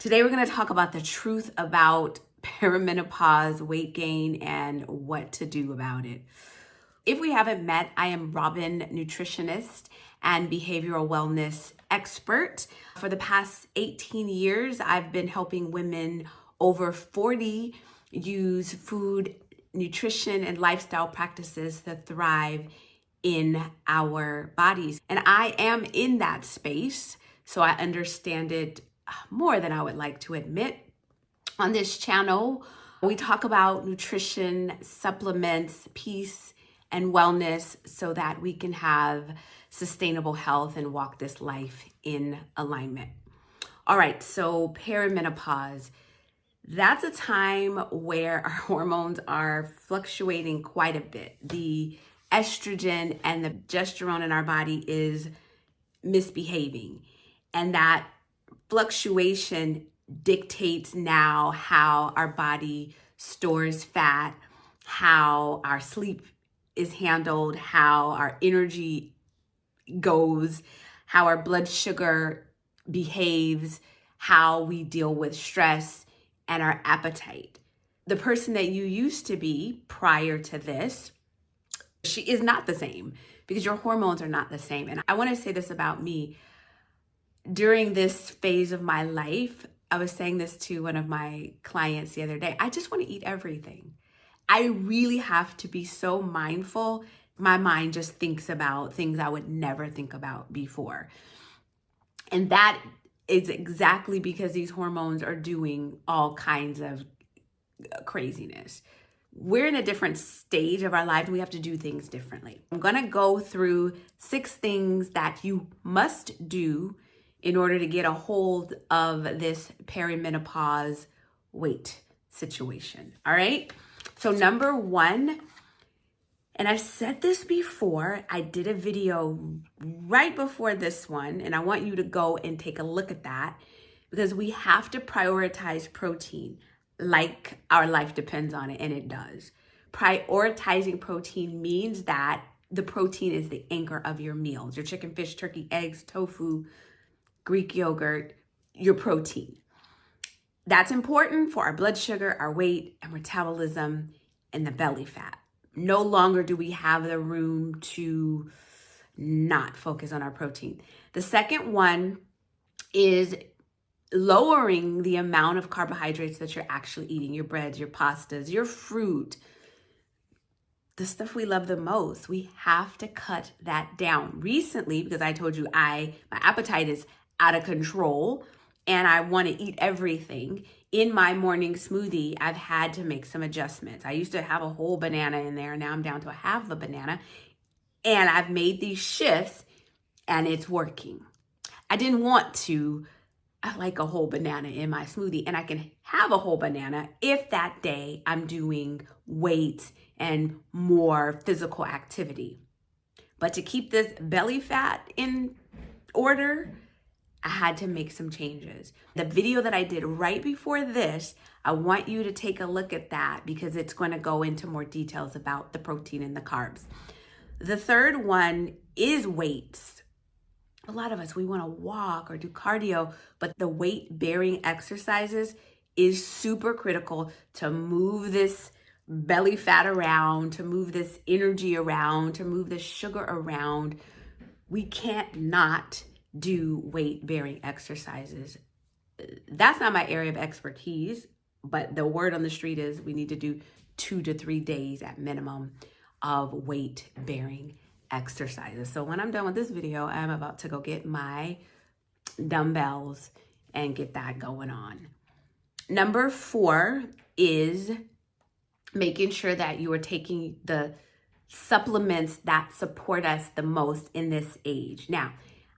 Today we're going to talk about the truth about perimenopause, weight gain, and what to do about it. If we haven't met, I am Robin-Nutritionist and behavioral wellness expert. For the past 18 years, I've been helping women over 40 use food, nutrition, and lifestyle practices to thrive in our bodies. And I am in that space, so I understand it more than I would like to admit. On this channel, we talk about nutrition, supplements, peace, and wellness so that we can have sustainable health and walk this life in alignment. All right, so perimenopause. That's a time where our hormones are fluctuating quite a bit. The estrogen and the progesterone in our body is misbehaving, and that fluctuation dictates now how our body stores fat, how our sleep is handled, how our energy goes, how our blood sugar behaves, how we deal with stress, and our appetite. The person that you used to be prior to this, she is not the same because your hormones are not the same. And I want to say this about me. During this phase of my life, I was saying this to one of my clients the other day. I just want to eat everything. I really have to be so mindful. My mind just thinks about things I would never think about before. And that is exactly because these hormones are doing all kinds of craziness. We're in a different stage of our life and we have to do things differently. I'm going to go through 6 things that you must do in order to get a hold of this perimenopause weight situation. All right. So number 1, and I've said this before, I did a video right before this one, and I want you to go and take a look at that because we have to prioritize protein like our life depends on it, and it does. Prioritizing protein means that the protein is the anchor of your meals, your chicken, fish, turkey, eggs, tofu, Greek yogurt, your protein. That's important for our blood sugar, our weight, and metabolism, and the belly fat. No longer do we have the room to not focus on our protein. The second one is lowering the amount of carbohydrates that you're actually eating, your breads, your pastas, your fruit, the stuff we love the most. We have to cut that down. Recently, because I told you my appetite is out of control and I want to eat everything, in my morning smoothie, I've had to make some adjustments. I used to have a whole banana in there. Now I'm down to half a banana. And I've made these shifts and it's working. I didn't want to. I like a whole banana in my smoothie, and I can have a whole banana if that day I'm doing weights and more physical activity. But to keep this belly fat in order, I had to make some changes. The video that I did right before this, I want you to take a look at that because it's going to go into more details about the protein and the carbs. The third one is weights. A lot of us, we want to walk or do cardio, but the weight-bearing exercises is super critical to move this belly fat around, to move this energy around, to move this sugar around. We can't not do weight-bearing exercises. That's not my area of expertise, but the word on the street is we need to do 2 to 3 days at minimum of weight-bearing exercises. So when I'm done with this video, I'm about to go get my dumbbells and get that going on. Number 4 is making sure that you are taking the supplements that support us the most in this age. Now,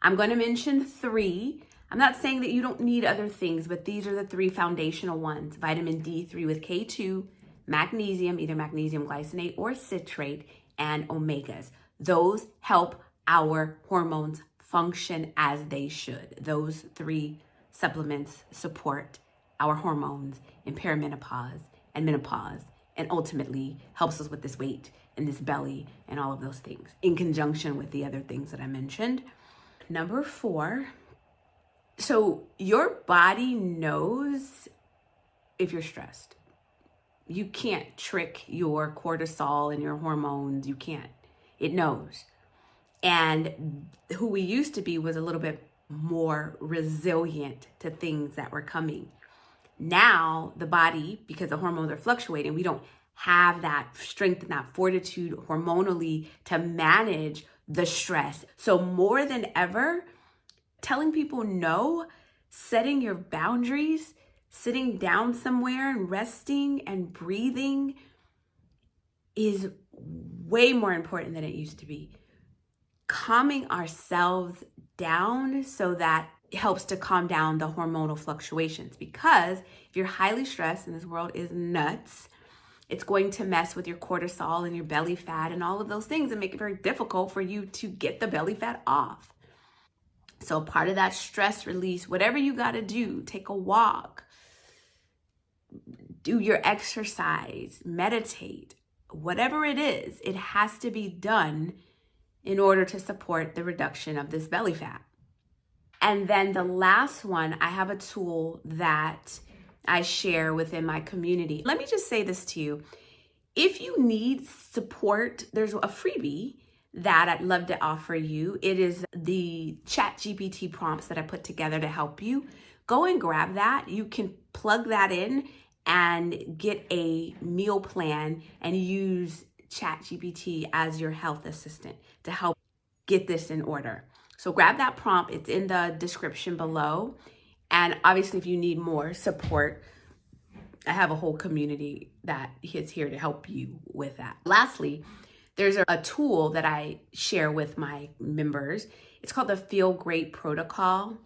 I'm going to mention 3. I'm not saying that you don't need other things, but these are the 3 foundational ones. Vitamin D3 with K2, magnesium, either magnesium glycinate or citrate, and omegas. Those help our hormones function as they should. Those 3 supplements support our hormones in perimenopause and menopause, and ultimately helps us with this weight and this belly and all of those things in conjunction with the other things that I mentioned. Number 4, So your body knows if you're stressed. You can't trick your cortisol and your hormones. You can't. It knows. And who we used to be was a little bit more resilient to things that were coming. Now, the body, because the hormones are fluctuating, we don't have that strength and that fortitude hormonally to manage the stress. So, more than ever, telling people no, setting your boundaries, sitting down somewhere and resting and breathing is way more important than it used to be. Calming ourselves down so that it helps to calm down the hormonal fluctuations, because if you're highly stressed, and this world is nuts, it's going to mess with your cortisol and your belly fat and all of those things and make it very difficult for you to get the belly fat off. So part of that stress release, whatever you got to do, take a walk, do your exercise, meditate, whatever it is, it has to be done in order to support the reduction of this belly fat. And then the last one, I have a tool that I share within my community. Let me just say this to you. If you need support, there's a freebie that I'd love to offer you. It is the ChatGPT prompts that I put together to help you. Go and grab that. You can plug that in and get a meal plan and use ChatGPT as your health assistant to help get this in order. So grab that prompt. It's in the description below. And obviously, if you need more support, I have a whole community that is here to help you with that. Lastly, there's a tool that I share with my members. It's called the Feel Great Protocol.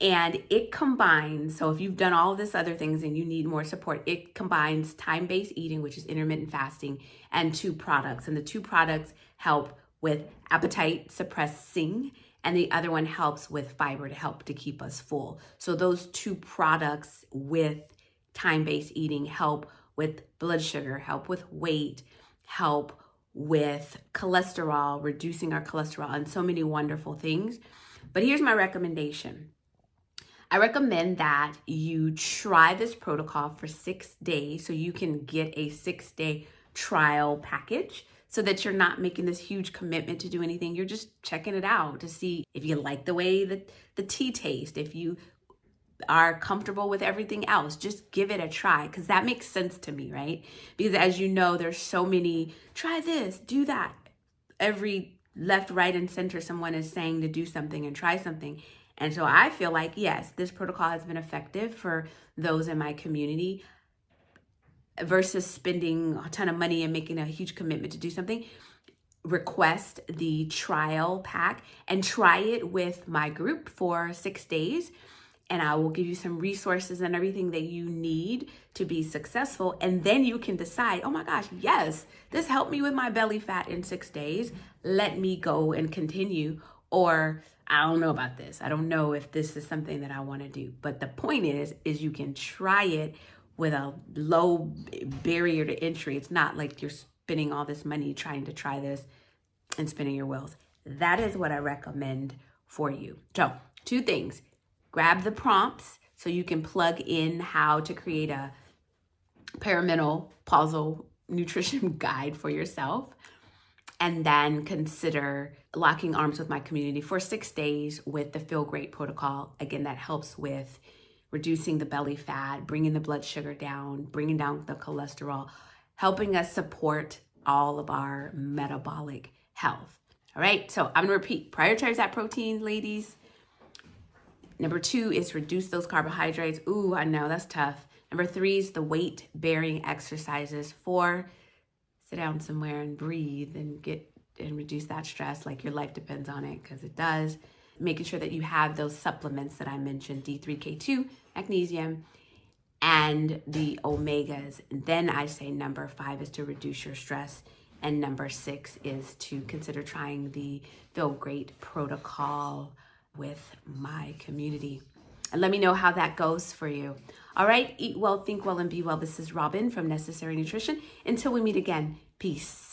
And it combines, so if you've done all this other things and you need more support, it combines time-based eating, which is intermittent fasting, and 2 products. And the 2 products help with appetite suppressing, and the other one helps with fiber to help to keep us full. So those 2 products with time-based eating help with blood sugar, help with weight, help with cholesterol, reducing our cholesterol, and so many wonderful things. But here's my recommendation. I recommend that you try this protocol for 6 days so you can get a 6-day trial package so that you're not making this huge commitment to do anything. You're just checking it out to see if you like the way that the tea tastes, if you are comfortable with everything else. Just give it a try, because that makes sense to me, right? Because as you know, there's so many, try this, do that. Every left, right, and center, someone is saying to do something and try something. And so I feel like, yes, this protocol has been effective for those in my community versus spending a ton of money and making a huge commitment to do something. Request the trial pack and try it with my group for 6 days. And I will give you some resources and everything that you need to be successful. And then you can decide, oh my gosh, yes, this helped me with my belly fat in 6 days. Let me go and continue. Or I don't know about this. I don't know if this is something that I want to do. But the point is you can try it with a low barrier to entry. It's not like you're spending all this money trying to try this and spinning your wheels. That is what I recommend for you. So 2 things. Grab the prompts so you can plug in how to create a perimenopausal nutrition guide for yourself. And then consider locking arms with my community for 6 days with the Feel Great Protocol. Again, that helps with reducing the belly fat, bringing the blood sugar down, bringing down the cholesterol, helping us support all of our metabolic health. All right, so I'm gonna repeat, prioritize that protein, ladies. Number 2 is reduce those carbohydrates. Ooh, I know, that's tough. Number 3 is the weight-bearing exercises. 4, sit down somewhere and breathe and reduce that stress like your life depends on it, because it does. Making sure that you have those supplements that I mentioned, D3K2, magnesium, and the omegas. And then I say number 5 is to reduce your stress. And number 6 is to consider trying the Feel Great Protocol with my community. And let me know how that goes for you. All right, eat well, think well, and be well. This is Robin from Necessary Nutrition. Until we meet again, peace.